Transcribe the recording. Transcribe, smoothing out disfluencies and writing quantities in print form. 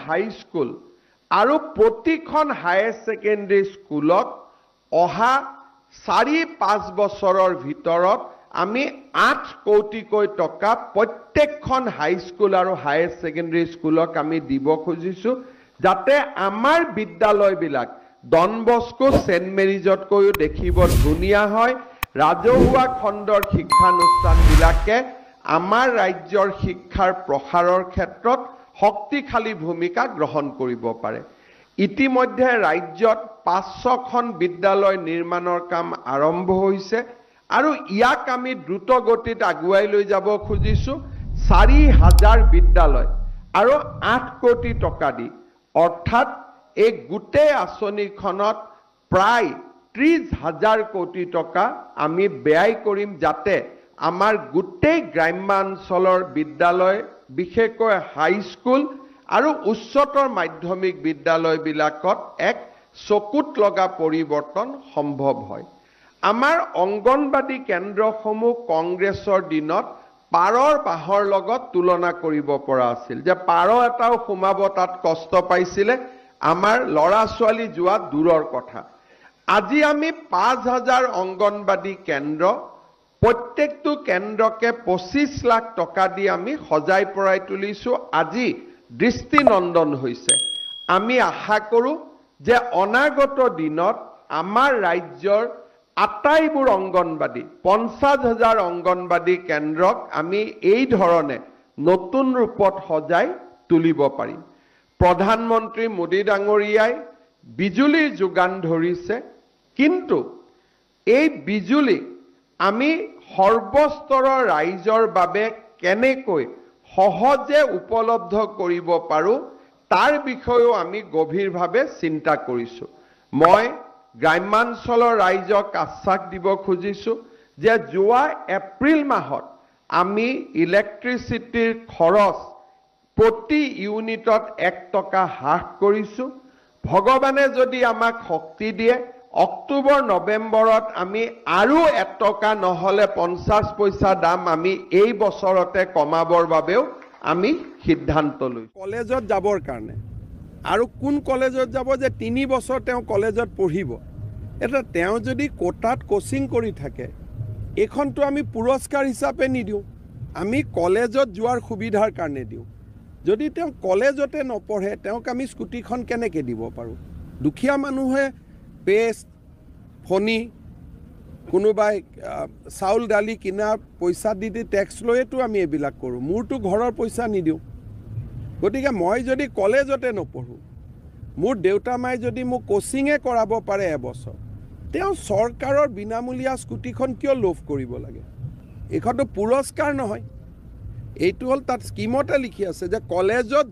হাই school আৰু প্ৰতিখন higher secondary স্কুলক অহা 4-5 বছৰৰ ভিতৰত আমি 8 কোটিকৈ টকা প্ৰত্যেকখন হাই স্কুল আৰু হায়াৰ ছেকেণ্ডাৰী স্কুলক আমি দিব খুজিছো যাতে আমাৰ বিদ্যালয়বিলাক ডন বস্কো সেন্ট মেৰিজতকৈও দেখিব ধুনীয়া হয় ৰাজহুৱা খণ্ডৰ শিক্ষানুষ্ঠানবিলাকে আমাৰ ৰাজ্যৰ শিক্ষাৰ প্ৰসাৰৰ ক্ষেত্ৰত শক্তিশালী ভূমিকা গ্ৰহণ কৰিব পাৰে ইতিমধ্যে ৰাজ্যত 500খন বিদ্যালয় নিৰ্মাণৰ কাম আৰম্ভ হৈছে আৰু ইয়াক আমি দ্ৰুত গতিত আগুৱাই লৈ যাব খুজিছো 4000 বিদ্যালয় আৰু 8 কোটি টকা দি অৰ্থাৎ এই গোটেই আঁচনিখনত প্ৰায় 30,000 কোটি টকা আমি ব্যয় কৰিম যাতে আমাৰ গোটেই গ্ৰাম্যাঞ্চলৰ বিদ্যালয় বিশেষকৈ হাই স্কুল আৰু উচ্চতৰ মাধ্যমিক বিদ্যালয়বিলাকত এক চকুত লগা পৰিৱৰ্তন সম্ভৱ হয় আমাৰ অংগনবাদী কেন্দ্ৰসমূহ কংগ্ৰেছৰ দিনত পাৰৰ বাহৰ লগত তুলনা কৰিব পৰা আছিল যে পাৰ এটাও সোমাব তাত কষ্ট পাইছিলে আমাৰ লৰা ছোৱালী যোৱা দূৰৰ কথা আজি আমি 5000 অংগনবাদী কেন্দ্ৰ প্ৰত্যেকটো কেন্দ্ৰকে 25 লাখ টকা দি আমি সজাই পৰাই তুলিছো আজি দৃষ্টিনন্দন হৈছে আমি আশা কৰো যে অনাগত দিনত আমাৰ ৰাজ্যৰ আটাইবোৰ অংগনবাদী 50,000 অংগনবাদী কেন্দ্ৰক আমি এই ধৰণে নতুন ৰূপত সজাই তুলিব পাৰিম প্ৰধানমন্ত্ৰী মোদী ডাঙৰীয়াই বিজুলীৰ যোগান ধৰিছে কিন্তু এই বিজুলী আমি সৰ্বস্তৰৰ ৰাইজৰ বাবে কেনেকৈ সহজে উপলব্ধ কৰিব পাৰো তাৰ বিষয়েও আমি গভীৰভাৱে চিন্তা কৰিছো মই গ্ৰাম্যাঞ্চলৰ ৰাইজক আশ্বাস দিব খুজিছো যে যোৱা এপ্ৰিল মাহত আমি ইলেক্ট্ৰিচিটিৰ খৰচ প্ৰতি ইউনিটত 1 টকা হ্ৰাস কৰিছো ভগৱানে যদি আমাক শক্তি দিয়ে অক্টোবৰ নৱেম্বৰত আমি আৰু 1 টকা নহলে 50 পইচা দাম আমি এই বছৰতে কমাবৰ বাবেও আমি সিদ্ধান্ত লৈছো কলেজত যাবৰ কাৰণে আৰু কোন কলেজত যাব যে 3 বছৰ তেওঁ কলেজত পঢ়িব এটা তেওঁ যদি কোটাত কোচিং কৰি থাকে এখনটো আমি পুৰস্কাৰ হিচাপে নিদিও আমি কলেজত যোৱাৰ সুবিধাৰ কাৰণে দিও যদি তেওঁ কলেজতে নপঢ়ে তেওঁক আমি স্কুটিখন কেনেকৈ দিব পাৰো দুখীয়া মানুহে পেষ্ট ফনি কোনোবাই চাউল দালি কিনা পইচা দি টেক্স লৈতো আমি এইবিলাক কৰোঁ মোৰতো ঘৰৰ পইচা নিদিওঁ গতিকে মই যদি কলেজতে নপঢ়োঁ মোৰ দেউতা মাই যদি মোক কোচিঙে কৰাব পাৰে এবছৰ তেওঁ চৰকাৰৰ বিনামূলীয়া স্কুটিখন কিয় লোভ কৰিব লাগে এইখনটো পুৰস্কাৰ নহয় এইটো হ'ল তাত স্কিমতে লিখি আছে যে কলেজত